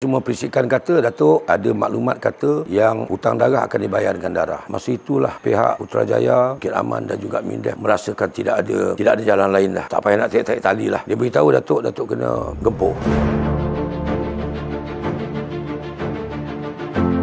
Cuma perisikan kata, Datuk ada maklumat kata yang hutang darah akan dibayar dengan darah. Masa itulah pihak Putrajaya, Bukit Aman dan juga Mindef merasakan tidak ada jalan lain dah. Tak payah nak tarik-tarik tali lah. Dia beritahu Datuk kena gempur.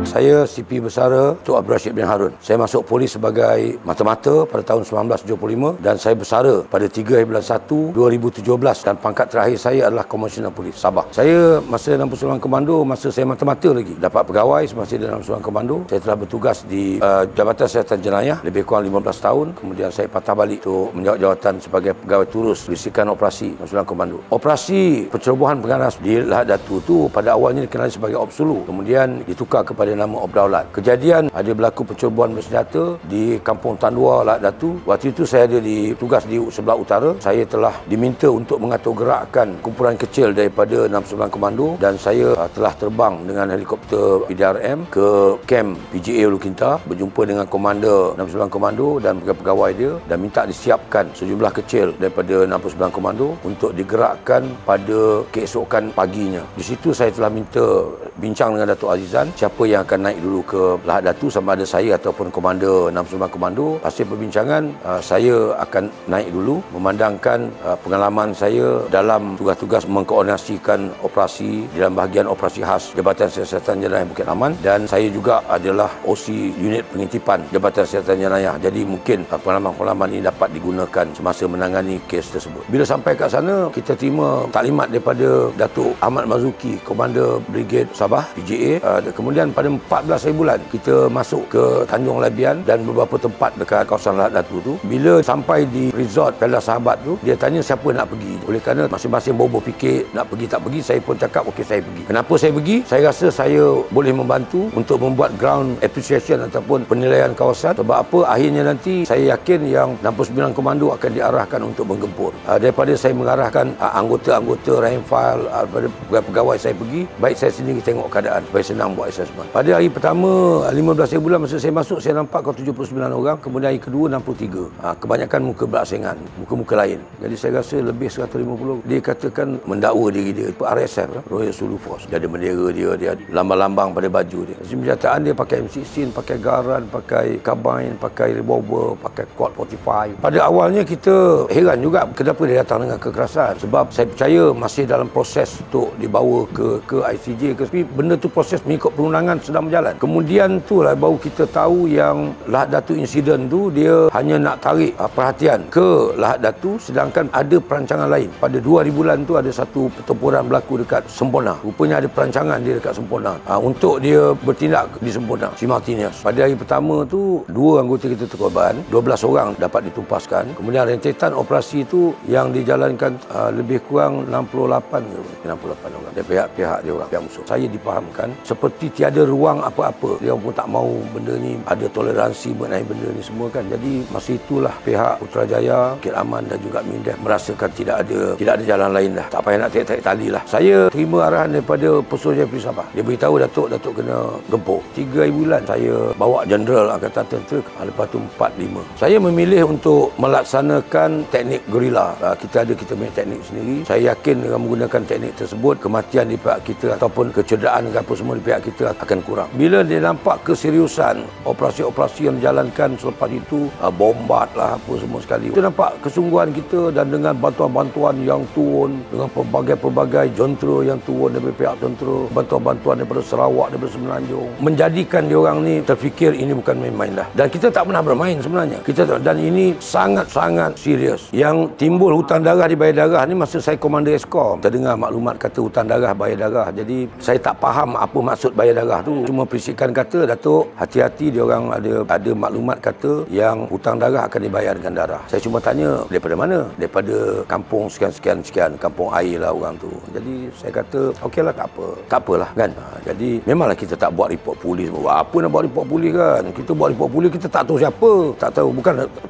Saya CP Bersara Tok Abdul Rashid bin Harun. Saya masuk polis sebagai mata-mata pada tahun 1975 dan saya bersara pada 3 bulan 1 2017 dan pangkat terakhir saya adalah Komisioner Polis Sabah. Saya masa dalam Pusat Komando, masa saya mata-mata lagi dapat pegawai semasa dalam Pusat Komando. Saya telah bertugas di Jabatan Siasatan Jenayah lebih kurang 15 tahun. Kemudian saya patah balik untuk menjawab jawatan sebagai pegawai turus berisikan operasi Pusat Komando. Operasi pencerobohan pengaras di Lahad Datu tu pada awalnya dikenali sebagai Opsulu. Kemudian ditukar kepada nama Obdaulat. Kejadian ada berlaku pencerobohan bersenjata di Kampung Tandua, Lahad Datu. Waktu itu saya ada tugas di sebelah utara. Saya telah diminta untuk mengatur gerakan kumpulan kecil daripada 69 Komando dan saya telah terbang dengan helikopter PDRM ke kem PGA Ulu Kinta, berjumpa dengan komander 69 Komando dan pegawai dia dan minta disiapkan sejumlah kecil daripada 69 Komando untuk digerakkan pada keesokan paginya. Di situ saya telah minta bincang dengan Datuk Azizan siapa yang akan naik dulu ke Lahad Datu, sama ada saya ataupun komander 69 Komando. Hasil perbincangan, saya akan naik dulu memandangkan pengalaman saya dalam tugas-tugas mengkoordinasikan operasi dalam bahagian operasi khas Jabatan Siasatan Jenayah Bukit Aman dan saya juga adalah OC unit pengintipan Jabatan Siasatan Jenayah. Jadi mungkin pengalaman-pengalaman ini dapat digunakan semasa menangani kes tersebut. Bila sampai kat sana, kita terima taklimat daripada Datuk Ahmad Mazuki, Komander Brigade Sabah PGA. Kemudian pada 14 bulan kita masuk ke Tanjung Labian dan beberapa tempat dekat kawasan Lahad Datu tu. Bila sampai di resort Palace Sahabat tu, dia tanya siapa nak pergi. Oleh kerana masing-masing bobo fikir nak pergi tak pergi, saya pun cakap okey saya pergi. Kenapa saya pergi? Saya rasa saya boleh membantu untuk membuat ground appreciation ataupun penilaian kawasan. Sebab apa? Akhirnya nanti saya yakin yang 69 Komando akan diarahkan untuk menggempur. Daripada saya mengarahkan anggota-anggota rank file pegawai saya pergi, baik saya sendiri tengok keadaan supaya senang buat assessment. Pada hari pertama 15 bulan masa saya masuk, saya nampak kau 79 orang. Kemudian hari kedua 63. Kebanyakan muka berasingkan, muka-muka lain. Jadi saya rasa lebih 150. Dia katakan mendakwa diri dia RSF, Royal Sulu Force. Dia ada bendera dia ada lambang-lambang pada baju dia. Senjataan dia pakai M16, pakai garan, pakai carbine, pakai revolver, pakai Colt 45. Pada awalnya kita heran juga kenapa dia datang dengan kekerasan. Sebab saya percaya masih dalam proses untuk dibawa ke ICJ ke. Tapi benda tu proses mengikut perundangan sedang berjalan. Kemudian itulah baru kita tahu yang Lahad Datu insiden tu dia hanya nak tarik perhatian ke Lahad Datu, sedangkan ada perancangan lain. Pada 2 bulan tu ada satu pertempuran berlaku dekat Sempurna. Rupanya ada perancangan dia dekat Sempurna untuk dia bertindak di Sempurna, Si Martinias. Pada hari pertama tu 2 anggota kita terkorban, 12 orang dapat ditumpaskan. Kemudian rentetan operasi tu yang dijalankan lebih kurang 68 orang dari pihak dia orang, pihak musuh. Saya dipahamkan seperti tiada ruang apa-apa. Dia pun tak mau benda ni ada toleransi mengenai benda ni semua kan. Jadi masa itulah pihak Putrajaya, Bukit Aman dan juga Mindef merasakan tidak ada jalan lain dah. Tak payah nak tarik-tarik tali lah. Saya terima arahan daripada Pusat Polis Sabah. Dia beritahu Datuk kena gempur. 3 bulan saya bawa Jeneral Angkatan Tentera, lepas tu 4-5. Saya memilih untuk melaksanakan teknik gerila. Kita punya teknik sendiri. Saya yakin dengan menggunakan teknik tersebut, kematian di pihak kita ataupun kecederaan apa semua di pihak kita akan kurang. Bila dia nampak keseriusan operasi-operasi yang dijalankan selepas itu, bombat lah apa semua sekali, kita nampak kesungguhan kita dan dengan bantuan-bantuan yang turun, dengan pelbagai jentera yang turun daripada pihak tentera, bantuan-bantuan daripada Sarawak, daripada Semenanjung, menjadikan diorang ni terfikir ini bukan main-main dah. Dan kita tak pernah bermain sebenarnya. Dan ini sangat-sangat serius. Yang timbul hutang darah di Bayar Darah ni masa saya Komander Eskom. Terdengar maklumat kata hutang darah, Bayar Darah. Jadi saya tak faham apa maksud Bayar Darah tu. Cuma perisikan kata, Datuk, hati-hati diorang ada maklumat kata yang hutang darah akan dibayar dengan darah. Saya cuma tanya, daripada mana? Daripada kampung sekian, kampung air lah orang tu. Jadi saya kata, okeylah tak apalah kan. Jadi memanglah kita tak buat report polis. Apa nak buat report polis kan? Kita buat report polis, kita tak tahu siapa. Tak tahu,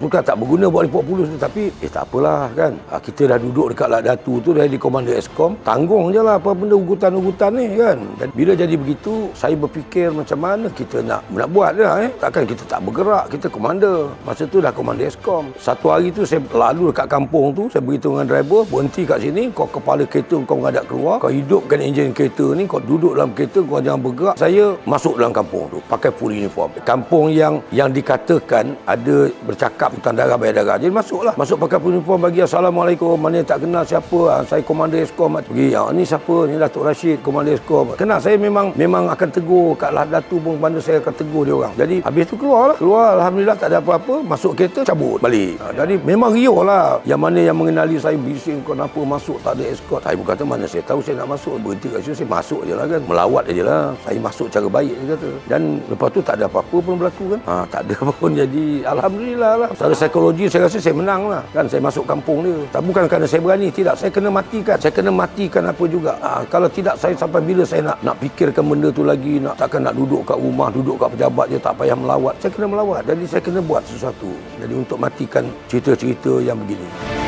bukan tak berguna buat report polis tu, tapi tak apalah kan. Kita dah duduk dekat Lahad Datu tu dari Komander Eskom, tanggung je lah apa benda ugutan-ugutan ni kan. Dan bila jadi begitu, saya berfikir fikir macam mana kita nak buat dah. Takkan kita tak bergerak, kita komander. Masa tu dah komander Eskom. Satu hari tu saya lalu dekat kampung tu, saya beritahu dengan driver, berhenti kat sini, kau kepala kereta kau menghadap keluar, kau hidupkan enjin kereta ni, kau duduk dalam kereta, kau jangan bergerak. Saya masuk dalam kampung tu, pakai full uniform. Kampung yang dikatakan ada bercakap tentang darah bayar darah. Jadi masuklah. Masuk pakai full uniform, bagi Assalamualaikum, mana tak kenal siapa, saya komander Eskom. Pergi, ni siapa? Ni Datuk Rashid, komander Eskom. Kenal saya memang akan tegur kat Datu pun bandar saya akan tegur dia orang. Jadi habis tu keluar alhamdulillah tak ada apa-apa, masuk kereta cabut balik. Jadi memang riuh lah. Yang mana yang mengenali saya bising, kau kenapa masuk tak ada escort. Saya pun kata mana saya tahu saya nak masuk, berhenti kat situ saya masuk je lah kan. Melawat je lah. Saya masuk cara baik dia kata. Dan lepas tu tak ada apa-apa pun berlaku kan. Tak ada apa pun, jadi alhamdulillah lah. Secara psikologi saya rasa saya menang lah kan. Saya masuk kampung dia. Tak bukan kerana saya berani, tidak, saya kena matikan. Saya kena matikan apa juga. Kalau tidak, saya sampai bila saya nak fikirkan benda tu lagi, takkan nak duduk kat rumah, duduk kat pejabat je, tak payah melawat. Saya kena melawat. Jadi saya kena buat sesuatu. Jadi untuk matikan cerita-cerita yang begini.